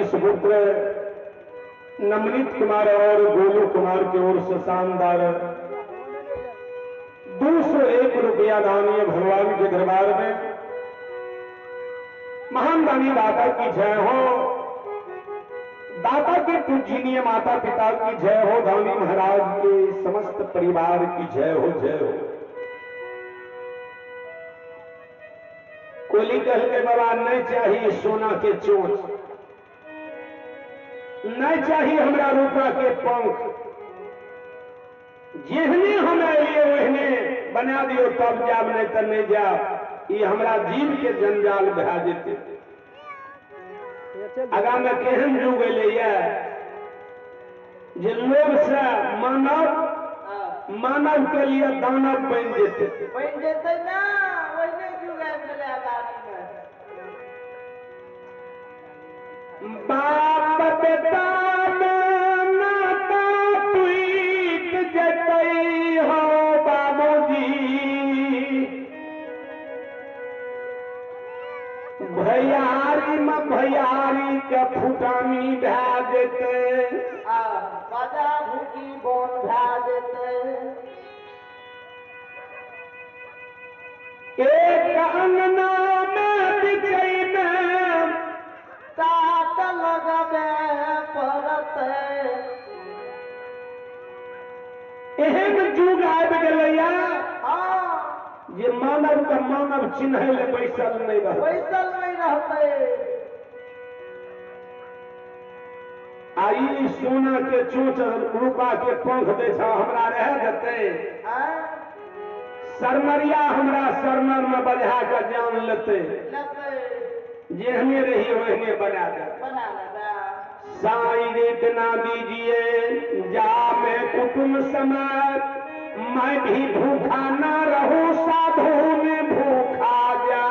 सुपुत्र नमनीत कुमार और गोलू कुमार की ओर से शानदार 201 रुपया दानीय भगवान के दरबार में महान दानी दाता की जय हो, दाता के पूजनीय माता पिता की जय हो, दानी महाराज के समस्त परिवार की जय हो, जय हो। कोली कह के बाबा नहीं चाहिए सोना के चोंच, नहीं चाहिए हमरा रूपा के पंख, जिहने हमें लिए वहने बना दियो तब जाब नहीं तो नहीं जाब, ये हमरा जीव के जंजाल बहा देते। आगा में केहन जुग अइले जे लोग से मानव के लिए दानव बन जेते ना वही जुग आइले आबादी में बाप बेटा में नाता के फुटानी भए जेतै आ बाजा भूखी बोन भए जेतै एक अंगना में बिछैना तात लगबे पड़तै एहन जुग आबि गेलैया हाँ जे मानव के मानव चिन्है ले बैसल नहीं रह बैसल नहीं रहतै आई सोना के चोच रूपा के पंख दे छ हमरा रह देतै सरमरिया हमरा सरमर में बजा के जान लेतै जेहने रही वहने बना दे बना लेगा साईं इतना दीजिए जा मैं कुटुंब समाज मैं भी भूखा ना रहूं साधु में भूखा जा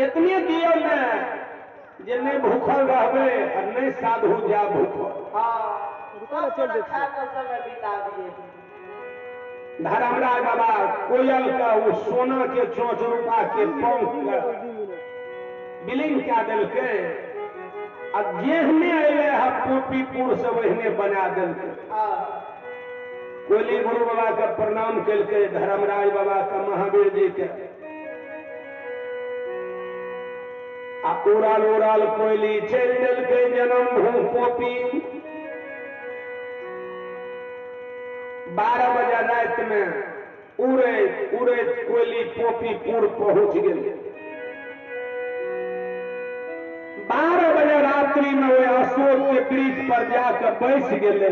इतने दियो न जे नहीं भूखल रहबे और नहीं साधु जा भूखल हाँ चल खा कर समय बिता दिए धर्मराज बाबा कोयल का वो सोना के चोंच रूपा के पंख का बिलिंग क्या दिलके अब जेहने अले है पोपीपुर से वहने बना दिलके कोयली गुरु बाबा का प्रणाम कलके धर्मराज बाबा का महावीर जी के उड़ाल उड़ाल कोयली चल दिलके जन्म भू पोपी 12 बजे रात में उड़े उड़े कोयली पोपीपुर पहुंच गई 12 बजे रात्रि में वो अशोक के वृक्ष पर जाकर बैठ गए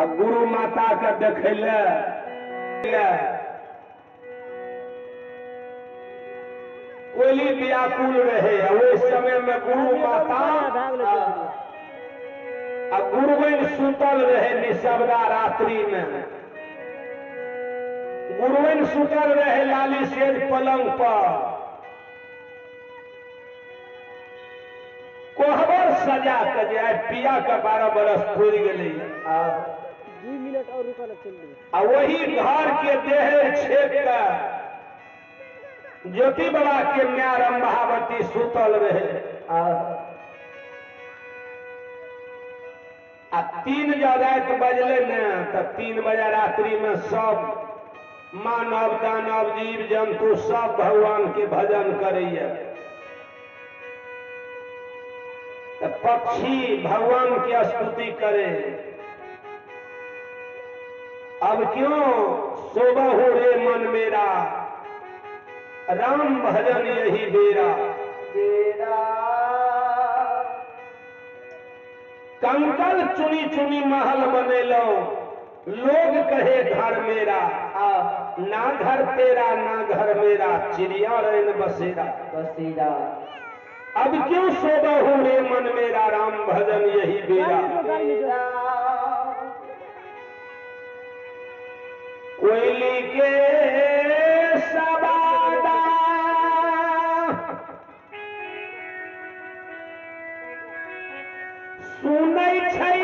अब गुरु माता के देखे कोयली व्याकुल रहे उस समय में गुरु माता अब गुरुवन सुतल रहे निशब्दा रात्रि में गुरुवन सुतल रहे लाली सेज पलंग पर कोहबर सजा के जाए पिया के 12 बरस पूरी गई 2 मिनट और रुका चल आ वही घर के देह छेद का ज्योति बाबा के न्या रंभावती सुतल रहे आ 3 रात बजले न तो 3 बजे रात्रि में सब मानव दानव जीव जंतु सब भगवान के भजन करैया पक्षी भगवान की स्तुति करे अब क्यों सोबहु रे मन मेरा राम भजन यही बेरा कंकल चुनी चुनी महल बनेलो लोग कहे घर मेरा ना घर तेरा ना घर मेरा चिड़िया रैन बसेरा बसीरा अब क्यों सोबहु रे मन मेरा राम भजन यही बेरा कोयली के सबादा सुनै छै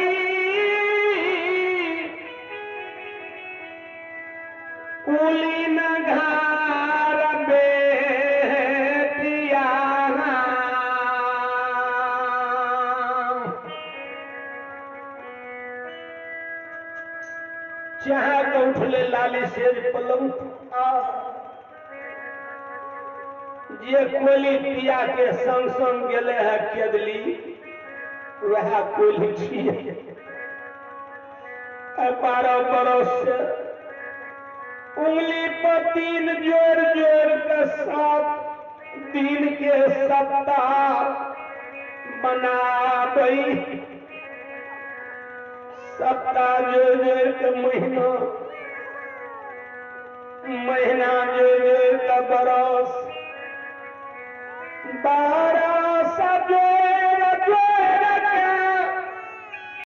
कुलीन घर बेटिया चाहे तो उठले लाली सेज पलंग जे कोयली पिया के संग संग गेले है केदली वह कोयली छिए 12 बरस से उंगली पर 3 जोर जोर के 7 दिन के सप्ताह बनाबई सप्ताह जोर जोर के महीना महीना जोर जोर के बरस 12